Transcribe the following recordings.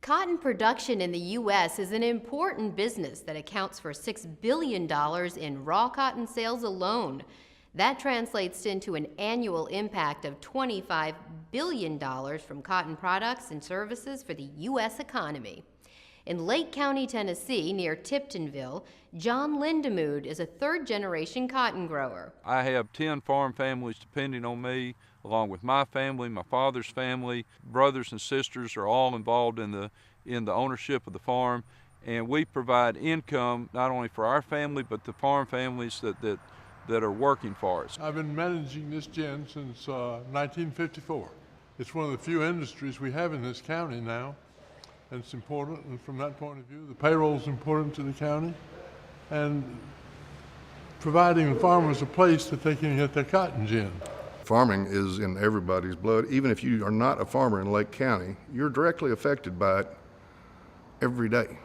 Cotton production in the U.S. is an important business that accounts for $6 billion in raw cotton sales alone. That translates into an annual impact of $25 billion from cotton products and services for the U.S. economy. In Lake County, Tennessee, near Tiptonville, John Lindemood is a third-generation cotton grower. I have 10 farm families depending on me, along with my family, my father's family. Brothers and sisters are all involved in the ownership of the farm, and we provide income not only for our family, but the farm families that are working for us. I've been managing this gin since 1954. It's one of the few industries we have in this county now, and it's important, and from that point of view, the payroll is important to the county, and providing the farmers a place that they can get their cotton gin. Farming is in everybody's blood. Even if you are not a farmer in Lake County, you're directly affected by it every day.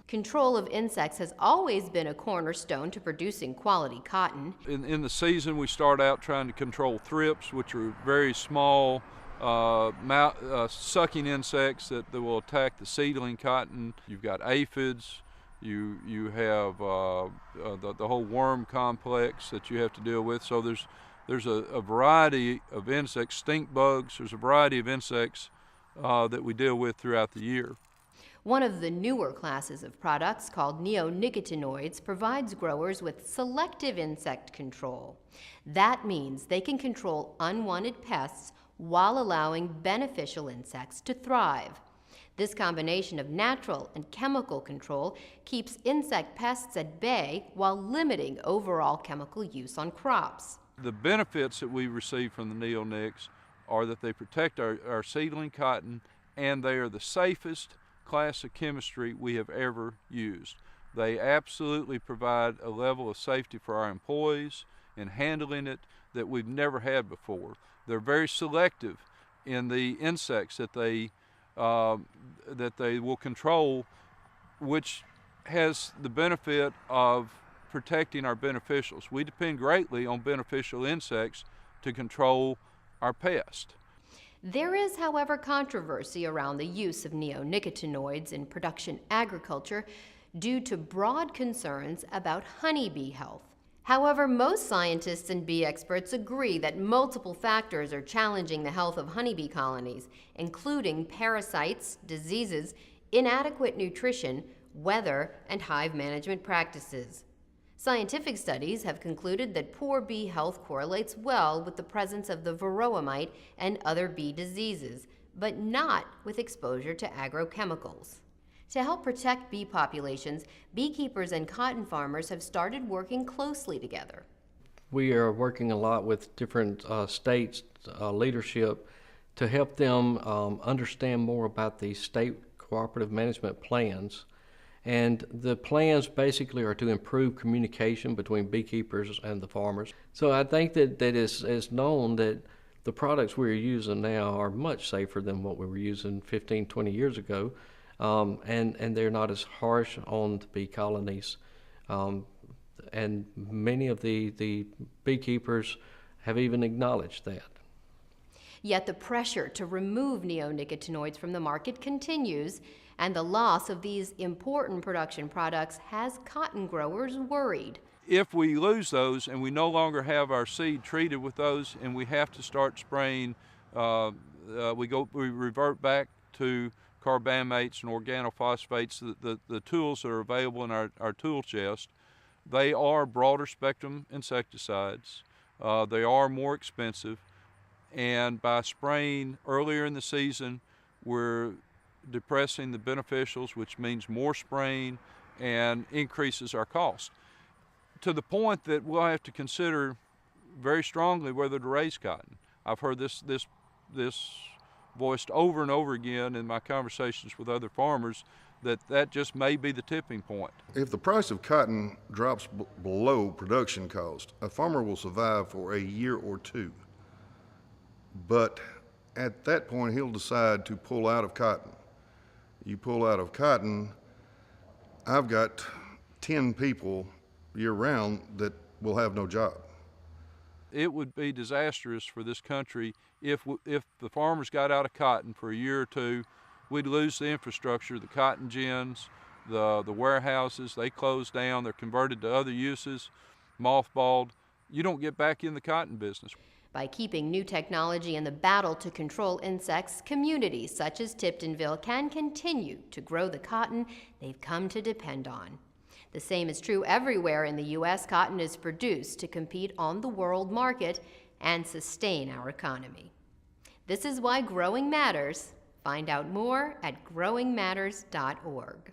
Control of insects has always been a cornerstone to producing quality cotton. In the season, we start out trying to control thrips, which are very small sucking insects that will attack the seedling cotton. You've got aphids, you have the whole worm complex that you have to deal with. So there's a variety of insects, stink bugs, there's a variety of insects that we deal with throughout the year. One of the newer classes of products, called neonicotinoids, provides growers with selective insect control. That means they can control unwanted pests while allowing beneficial insects to thrive. This combination of natural and chemical control keeps insect pests at bay while limiting overall chemical use on crops. The benefits that we receive from the neonics are that they protect our seedling cotton, and they are the safest class of chemistry we have ever used. They absolutely provide a level of safety for our employees in handling it that we've never had before. They're very selective in the insects that they will control, which has the benefit of protecting our beneficials. We depend greatly on beneficial insects to control our pest. There is, however, controversy around the use of neonicotinoids in production agriculture due to broad concerns about honeybee health. However, most scientists and bee experts agree that multiple factors are challenging the health of honeybee colonies, including parasites, diseases, inadequate nutrition, weather, and hive management practices. Scientific studies have concluded that poor bee health correlates well with the presence of the varroa mite and other bee diseases, but not with exposure to agrochemicals. To help protect bee populations, beekeepers and cotton farmers have started working closely together. We are working a lot with different states' leadership to help them understand more about the state cooperative management plans. And the plans basically are to improve communication between beekeepers and the farmers. So I think that it's known that the products we're using now are much safer than what we were using 15, 20 years ago. And they're not as harsh on the bee colonies. And many of the beekeepers have even acknowledged that. Yet the pressure to remove neonicotinoids from the market continues, and the loss of these important production products has cotton growers worried. If we lose those and we no longer have our seed treated with those and we have to start spraying, we revert back to carbamates and organophosphates, the tools that are available in our tool chest. They are broader spectrum insecticides. They are more expensive, and by spraying earlier in the season, we're depressing the beneficials, which means more spraying and increases our cost, to the point that we'll have to consider very strongly whether to raise cotton. I've heard this voiced over and over again in my conversations with other farmers, that just may be the tipping point. If the price of cotton drops below production cost, a farmer will survive for a year or two. But at that point, he'll decide to pull out of cotton. You pull out of cotton, I've got 10 people year-round that will have no job. It would be disastrous for this country if the farmers got out of cotton for a year or two we'd lose the infrastructure, the cotton gins, the warehouses, they close down, they're converted to other uses, mothballed. You don't get back in the cotton business. By keeping new technology in the battle to control insects, communities such as Tiptonville can continue to grow the cotton they've come to depend on. The same is true everywhere in the U.S. Cotton is produced to compete on the world market and sustain our economy. This is why growing matters. Find out more at growingmatters.org.